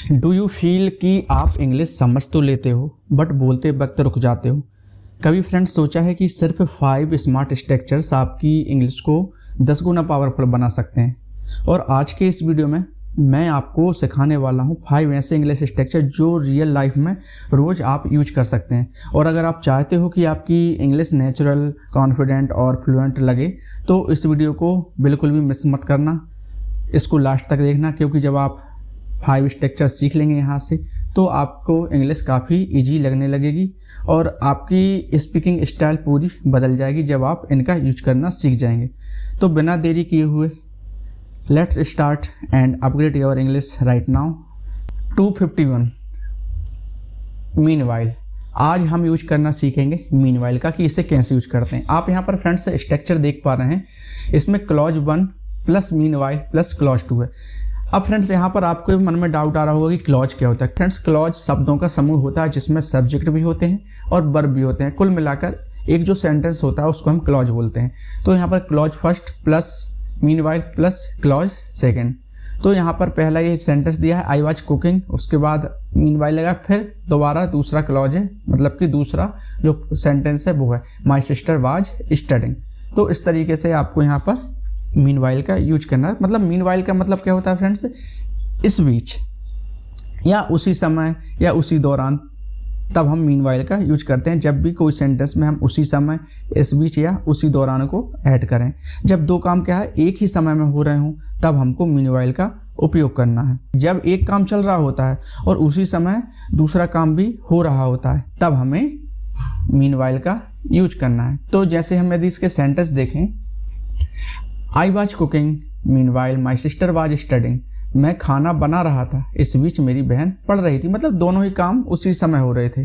Do you feel कि आप English समझ तो लेते हो बट बोलते वक्त रुक जाते हो? कभी फ्रेंड्स सोचा है कि सिर्फ 5 स्मार्ट स्ट्रक्चर्स आपकी इंग्लिश को 10 गुना पावरफुल बना सकते हैं? और आज के इस वीडियो में मैं आपको सिखाने वाला हूँ 5 ऐसे इंग्लिश स्ट्रक्चर जो रियल लाइफ में रोज़ आप यूज कर सकते हैं। और अगर आप चाहते हो कि आपकी इंग्लिश नेचुरल, कॉन्फिडेंट और फ्लुएंट लगे तो इस वीडियो को बिल्कुल भी मिस मत करना, इसको लास्ट तक देखना, क्योंकि जब आप 5 स्ट्रक्चर सीख लेंगे यहाँ से तो आपको इंग्लिश काफ़ी इजी लगने लगेगी और आपकी स्पीकिंग स्टाइल पूरी बदल जाएगी जब आप इनका यूज करना सीख जाएंगे। तो बिना देरी किए हुए let's start and upgrade your English right now. 251 meanwhile. आज हम यूज करना सीखेंगे मीनवाइल का, कि इसे कैसे यूज करते हैं। आप यहाँ पर फ्रेंड्स स्ट्रक्चर देख पा रहे हैं, इसमें clause 1 plus meanwhile plus clause 2 है। अब फ्रेंड्स यहाँ पर आपको मन में डाउट आ रहा होगा कि क्लॉज क्या होता है। फ्रेंड्स क्लॉज शब्दों का समूह होता है जिसमें सब्जेक्ट भी होते हैं और वर्ब भी होते हैं। कुल मिलाकर एक जो सेंटेंस होता है उसको हम क्लॉज बोलते हैं। तो यहाँ पर clause first plus meanwhile plus clause second. तो यहाँ पर पहला ये सेंटेंस दिया है आई वॉज कुकिंग, उसके बाद मीनवाइल लगा, फिर दोबारा दूसरा क्लॉज है, मतलब कि दूसरा जो सेंटेंस है वो है माई सिस्टर वाज स्टडिंग। तो इस तरीके से आपको यहाँ पर मीनवाइल का यूज करना है। मतलब मीनवाइल का मतलब क्या होता है फ्रेंड्स, इस बीच या उसी समय या उसी दौरान, तब हम मीनवाइल का यूज करते हैं जब भी कोई सेंटेंस में हम उसी समय, इस बीच या उसी दौरान को ऐड करें। जब दो काम क्या है एक ही समय में हो रहे हों तब हमको मीनवाइल का उपयोग करना है। जब एक काम चल रहा होता है और उसी समय दूसरा काम भी हो रहा होता है तब हमें मीनवाइल का यूज करना है। तो जैसे हम यदि इसके सेंटेंस देखें, I was cooking meanwhile my sister was studying. मैं खाना बना रहा था, इस बीच मेरी बहन पढ़ रही थी। मतलब दोनों ही काम उसी समय हो रहे थे।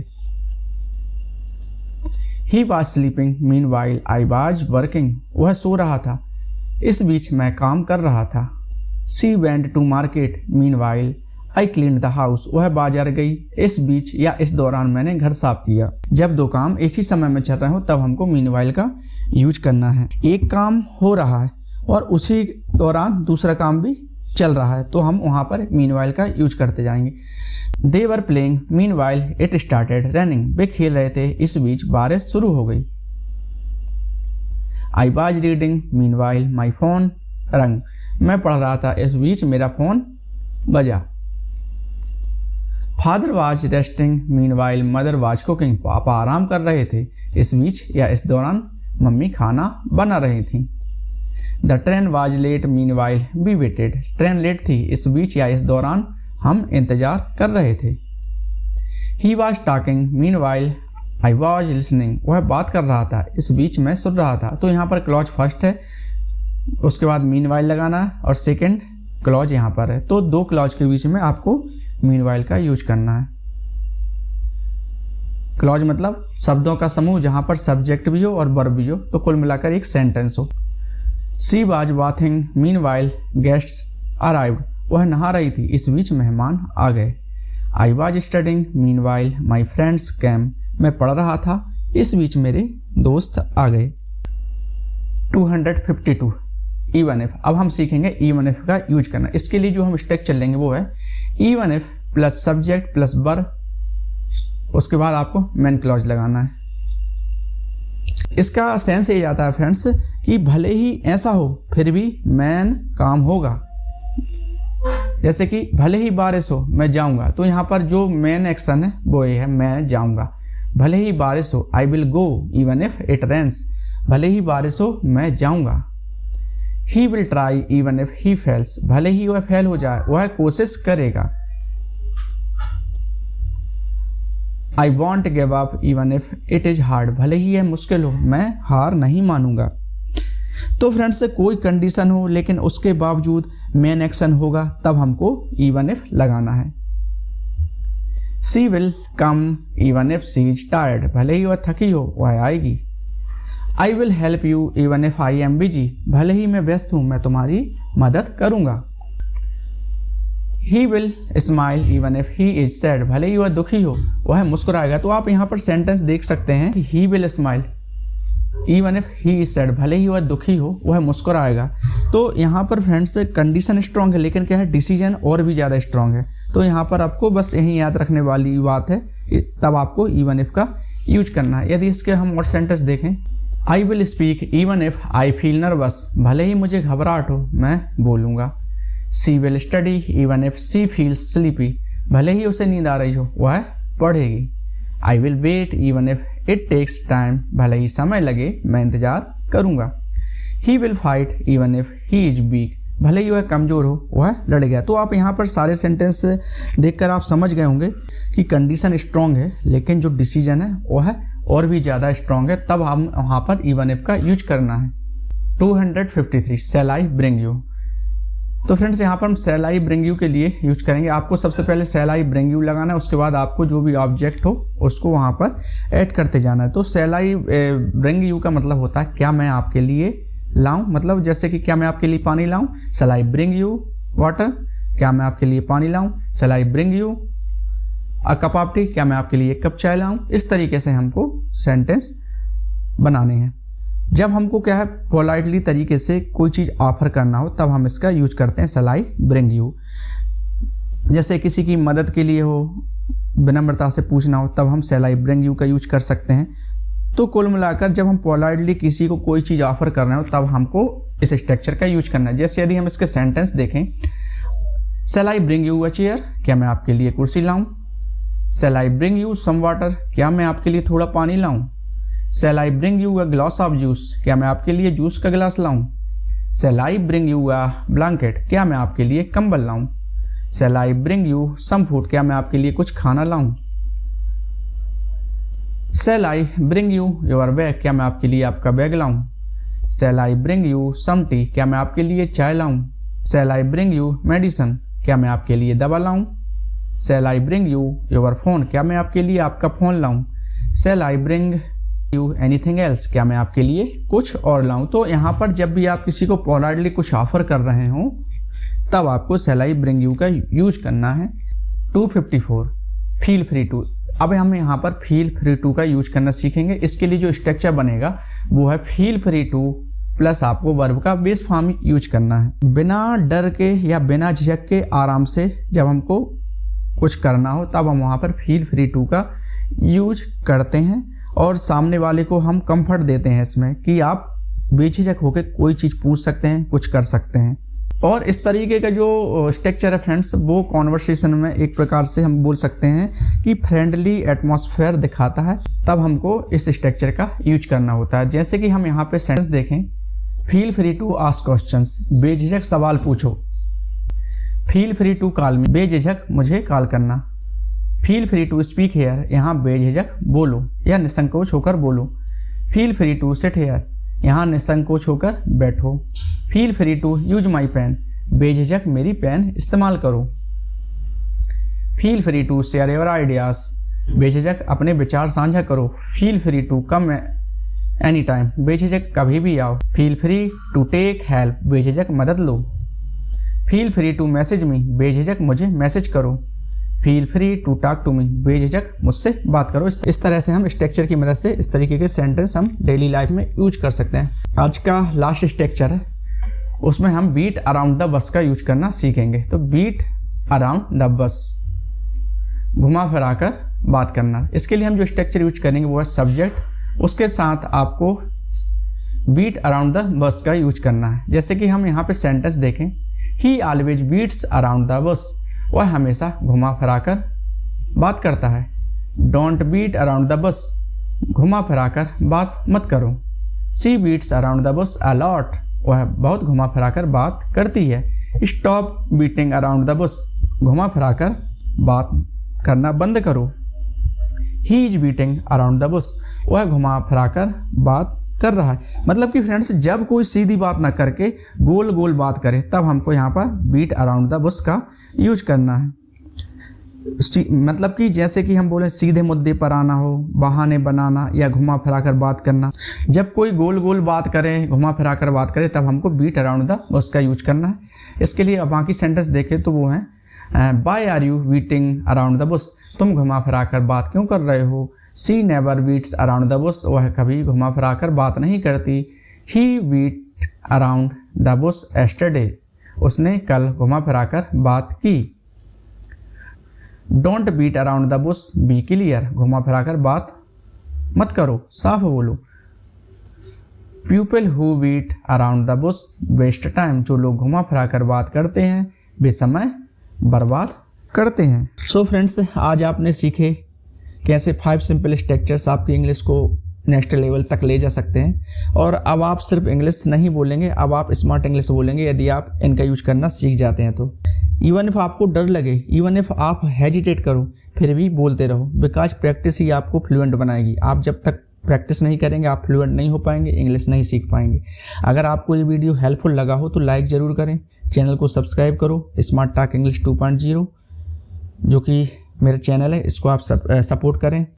He was sleeping meanwhile I was working. वह सो रहा था, इस बीच मैं काम कर रहा था। She went to market meanwhile I clean the house. वह बाजार गई, इस बीच या इस दौरान मैंने घर साफ किया। जब दो काम एक ही समय में चल रहे हो तब हमको मीनवाइल का यूज करना है। एक काम हो रहा है और उसी दौरान दूसरा काम भी चल रहा है तो हम वहाँ पर मीनवाइल का यूज करते जाएंगे। They were playing meanwhile it started running. वे खेल रहे थे, इस बीच बारिश शुरू हो गई। I was reading meanwhile my phone rang. मैं पढ़ रहा था, इस बीच मेरा फोन बजा। Father was resting meanwhile mother was cooking. पापा आराम कर रहे थे, इस बीच या इस दौरान मम्मी खाना बना रही थी। The train was late meanwhile we waited. Train late थी, इस बीच या इस दौरान हम इंतजार कर रहे थे। He was talking meanwhile I was listening. वह बात कर रहा था, इस बीच मैं सुन रहा था। तो यहाँ पर क्लॉज फर्स्ट है, उसके बाद मीनवाइल लगाना है और सेकेंड क्लॉज यहाँ पर है। तो दो क्लॉज के बीच में आपको मीनवाइल का यूज करना है। क्लॉज मतलब शब्दों का समूह जहाँ पर सब्जेक्ट भी हो और वर्ब भी हो, तो कुल मिलाकर एक सेंटेंस हो। She was bathing meanwhile guests arrived. वह नहा रही थी, इस बीच मेहमान आ गए। I was studying meanwhile my friends came. मैं पढ़ रहा था, इस बीच मेरे दोस्त आ गए। 252 इवन इफ। अब हम सीखेंगे इवन इफ का यूज करना। इसके लिए जो हम स्ट्रक्चर लेंगे वो है even if plus subject plus verb, उसके बाद आपको मेन क्लॉज लगाना है। इसका सेंस ये जाता है फ्रेंड्स कि भले ही ऐसा हो फिर भी मेन काम होगा। जैसे कि भले ही बारिश हो मैं जाऊंगा, तो यहाँ पर जो मेन एक्शन है वो ये है मैं जाऊंगा। भले ही बारिश हो I will go even if it rains. भले ही बारिश हो मैं जाऊंगा। He will try even if he fails. भले ही वह फेल हो जाए वह कोशिश करेगा। I won't give up even if it is hard. भले ही यह मुश्किल हो मैं हार नहीं मानूंगा। तो फ्रेंड्स कोई कंडीशन हो लेकिन उसके बावजूद मेन एक्शन होगा तब हमको इवन इफ लगाना है। She will come even if she is tired. भले ही वह थकी हो वह आएगी। I will help you even if I am busy. भले ही मैं व्यस्त हूं मैं तुम्हारी मदद करूंगा। He will smile even if he is sad. भले ही वह दुखी हो वह मुस्कुराएगा। तो आप यहाँ पर सेंटेंस देख सकते हैं, he will smile even if he is sad. भले ही वह दुखी हो वह मुस्कुराएगा। तो यहाँ पर फ्रेंड्स कंडीशन स्ट्रांग है लेकिन क्या है डिसीजन और भी ज़्यादा स्ट्रांग है। तो यहाँ पर आपको बस यही याद रखने वाली बात है, तब आपको इवन इफ का यूज करना है। यदि इसके हम और सेंटेंस देखें, I will speak even if I feel nervous, भले ही मुझे घबराहट हो मैं बोलूँगा। She will study even if she feels sleepy, भले ही उसे नींद आ रही हो वह पढ़ेगी। I will wait even if it takes time, भले ही समय लगे मैं इंतजार करूँगा। He will fight even if he is weak, भले ही वह कमज़ोर हो वह लड़ेगा। तो आप यहाँ पर सारे सेंटेंस देखकर आप समझ गए होंगे कि कंडीशन स्ट्रांग है, लेकिन जो डिसीजन है वह है और भी ज़्यादा स्ट्रांग है, तब हम वहाँ पर इवन इफ का यूज करना है। 253 सेल आई ब्रिंग यू। तो फ्रेंड्स यहाँ पर हम सेल आई ब्रिंग यू के लिए यूज करेंगे। आपको सबसे पहले सेल आई ब्रिंग यू लगाना है, उसके बाद आपको जो भी ऑब्जेक्ट हो उसको वहाँ पर ऐड करते जाना है। तो सेल आई ब्रिंग यू का मतलब होता है क्या मैं आपके लिए लाऊं, मतलब जैसे कि क्या मैं आपके लिए पानी लाऊं, shall I bring you water, क्या मैं आपके लिए पानी लाऊं, shall I bring you a cup of tea, क्या मैं आपके लिए एक कप चाय लाऊं। इस तरीके से हमको सेंटेंस बनाने हैं। जब हमको क्या है पोलाइटली तरीके से कोई चीज़ ऑफर करना हो तब हम इसका यूज करते हैं शैल आई ब्रिंग यू। जैसे किसी की मदद के लिए हो, विनम्रता से पूछना हो, तब हम शैल आई ब्रिंग यू का यूज कर सकते हैं। तो कुल मिलाकर जब हम पोलाइटली किसी को कोई चीज़ ऑफर कर रहे हो तब हमको इस स्ट्रक्चर का यूज करना है। जैसे यदि हम इसके सेंटेंस देखें, shall I bring you a chair, क्या मैं आपके लिए कुर्सी लाऊं। Shall I bring you some water, क्या मैं आपके लिए थोड़ा पानी लाऊं। Shall I bring you a glass of juice, क्या मैं आपके लिए जूस का गिलास लाऊं। Shall I bring you a blanket, क्या मैं आपके लिए कंबल लाऊं। Shall I bring you some food, क्या मैं आपके लिए कुछ खाना लाऊं। Shall I bring you your bag, क्या मैं आपके लिए आपका बैग लाऊं। Shall I bring you some tea, क्या मैं आपके लिए चाय लाऊं। Shall I bring you medicine, क्या मैं आपके लिए दवा लाऊं। Shall I bring you your phone, क्या मैं आपके लिए आपका फ़ोन लाऊं। Shall I bring you anything else, क्या मैं आपके लिए कुछ और लाऊं। तो यहाँ पर जब भी आप किसी को पोलाइटली कुछ ऑफर कर रहे हो तब आपको शैल आई ब्रिंग यू का यूज करना है। 254 फील फ्री टू। अब हम यहाँ पर फील फ्री टू का यूज करना सीखेंगे। इसके लिए जो स्ट्रक्चर बनेगा वो है फील फ्री टू प्लस आपको वर्ब का बेस फॉर्म यूज करना है। बिना डर के या बिना झिझक के आराम से जब हमको कुछ करना हो तब हम वहाँ पर फील फ्री टू का यूज करते हैं और सामने वाले को हम कंफर्ट देते हैं इसमें कि आप बेझिझक होकर कोई चीज़ पूछ सकते हैं, कुछ कर सकते हैं। और इस तरीके का जो स्ट्रक्चर है फ्रेंड्स वो कॉन्वर्सेशन में एक प्रकार से हम बोल सकते हैं कि फ्रेंडली एटमॉस्फेयर दिखाता है, तब हमको इस स्ट्रक्चर का यूज करना होता है। जैसे कि हम यहाँ पे सेंटेंस देखें, feel free to ask questions, बेझिझक सवाल पूछो। Feel free to call me, बेझिझक मुझे कॉल करना। Feel free to speak here, यहाँ बेझिझक बोलो या निसंकोच होकर बोलो। Feel free to sit here, यहाँ निसंकोच होकर बैठो। Feel free to use my pen, बेझिझक मेरी पेन इस्तेमाल करो। Feel free to share your ideas, बेझिझक अपने विचार साझा करो। Feel free to come any time, बेझिझक कभी भी आओ। Feel free to take help, बेझिझक मदद लो। Feel free to message me, बेझिझक मुझे मैसेज करो। Feel free to talk to me, बेझिझक मुझसे बात करो। इस तरह से हम स्ट्रक्चर की मदद से इस तरीके के सेंटेंस हम डेली लाइफ में यूज कर सकते हैं। आज का लास्ट स्ट्रक्चर है, उसमें हम बीट अराउंड द बस का यूज करना सीखेंगे। तो बीट अराउंड द बस, घुमा फिरा कर बात करना। इसके लिए हम जो स्ट्रक्चर यूज करेंगे वो है सब्जेक्ट, उसके साथ आपको बीट अराउंड द बस का यूज करना है। जैसे कि हम यहाँ पे सेंटेंस देखें, he always beats around the bush, वह हमेशा घुमा फिरा कर बात करता है। डोंट बीट अराउंड द बस, घुमा फिरा कर बात मत करो। सी बीट्स अराउंड द बस अ लॉट, वह बहुत घुमा फिरा कर बात करती है। स्टॉप बीटिंग अराउंड द बस, घुमा फिरा कर बात करना बंद करो। He is beating around the bush, वह घुमा फिरा कर बात कर रहा है। मतलब कि फ्रेंड्स जब कोई सीधी बात ना करके गोल गोल बात करे तब हमको यहाँ पर बीट अराउंड द बस का यूज करना है। मतलब कि जैसे कि हम बोले सीधे मुद्दे पर आना हो, बहाने बनाना या घुमा फिरा कर बात करना। जब कोई गोल गोल बात करे, घुमा फिरा कर बात करे, तब हमको बीट अराउंड द बस का यूज करना है। इसके लिए बाकी सेंटेंस देखें तो वो है, why are you beating around the bush, तुम घुमा फिरा कर बात क्यों कर रहे हो। She never beats around the bush, वह कभी घुमा फिरा कर बात नहीं करती। He beat around the bush yesterday, उसने कल घुमा फिरा कर बात की। Don't beat around the bush, be clear, घुमा फिरा कर बात मत करो, साफ बोलो। People who beat around the bush waste time, जो लोग घुमा फिरा कर बात करते हैं वे समय बर्बाद करते हैं। सो फ्रेंड्स, आज आपने सीखे कैसे 5 सिंपल स्ट्रक्चर्स आपकी इंग्लिश को नेक्स्ट लेवल तक ले जा सकते हैं। और अब आप सिर्फ इंग्लिश नहीं बोलेंगे, अब आप स्मार्ट इंग्लिश बोलेंगे यदि आप इनका यूज करना सीख जाते हैं तो। इवन इफ आपको डर लगे, इवन इफ आप हेजिटेट करो, फिर भी बोलते रहो, बिकॉज प्रैक्टिस ही आपको फ्लुएंट बनाएगी। आप जब तक प्रैक्टिस नहीं करेंगे आप फ्लुएंट नहीं हो पाएंगे, इंग्लिश नहीं सीख पाएंगे। अगर आपको ये वीडियो हेल्पफुल लगा हो तो लाइक ज़रूर करें, चैनल को सब्सक्राइब करो। स्मार्ट टॉक इंग्लिश 2.0 जो कि मेरा चैनल है, इसको आप सपोर्ट करें।